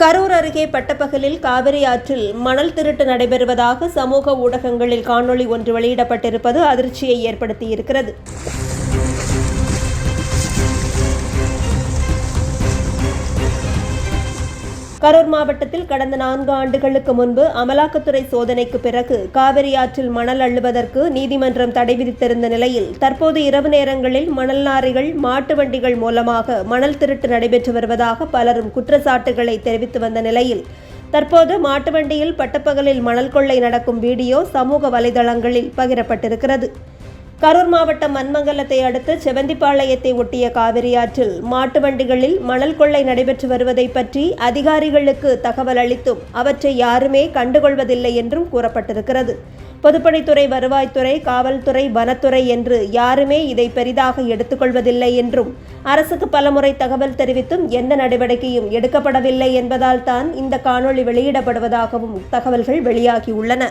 கரூர் அருகே பட்டப்பகலில் காவிரி ஆற்றில் மணல் திருட்டு நடைபெறுவதாக சமூக ஊடகங்களில் காணொளி ஒன்று வெளியிடப்பட்டிருப்பது அதிர்ச்சியை ஏற்படுத்தியிருக்கிறது. கரூர் மாவட்டத்தில் கடந்த 4 ஆண்டுகளுக்கு முன்பு அமலாக்கத்துறை சோதனைக்கு பிறகு காவிரி ஆற்றில் மணல் அள்ளுவதற்கு நீதிமன்றம் தடை விதித்திருந்த நிலையில் தற்போது இரவு நேரங்களில் மணல் லாரிகள், மாட்டு வண்டிகள் மூலமாக மணல் திருட்டு நடைபெற்று வருவதாக பலரும் குற்றச்சாட்டுகளை தெரிவித்து வந்த நிலையில் தற்போது மாட்டு வண்டியில் பட்டப்பகலில் மணல் கொள்ளை நடக்கும் வீடியோ சமூக வலைதளங்களில் பகிரப்பட்டிருக்கிறது. கரூர் மாவட்டம் மன்மங்கலத்தை அடுத்து செவந்திபாளையத்தை ஒட்டிய காவிரி ஆற்றில் மாட்டு வண்டிகளில் மணல் கொள்ளை நடைபெற்று வருவதை பற்றி அதிகாரிகளுக்கு தகவல் அளித்தும் அவற்றை யாருமே கண்டுகொள்வதில்லை என்றும் கூறப்பட்டிருக்கிறது. பொதுப்பணித்துறை, வருவாய்த்துறை, காவல்துறை, வனத்துறை என்று யாருமே இதை பெரிதாக எடுத்துக்கொள்வதில்லை என்றும் அரசுக்கு பலமுறை தகவல் தெரிவித்தும் எந்த நடவடிக்கையும் எடுக்கப்படவில்லை என்பதால் தான் இந்த காணொளி வெளியிடப்படுவதாகவும் தகவல்கள் வெளியாகியுள்ளன.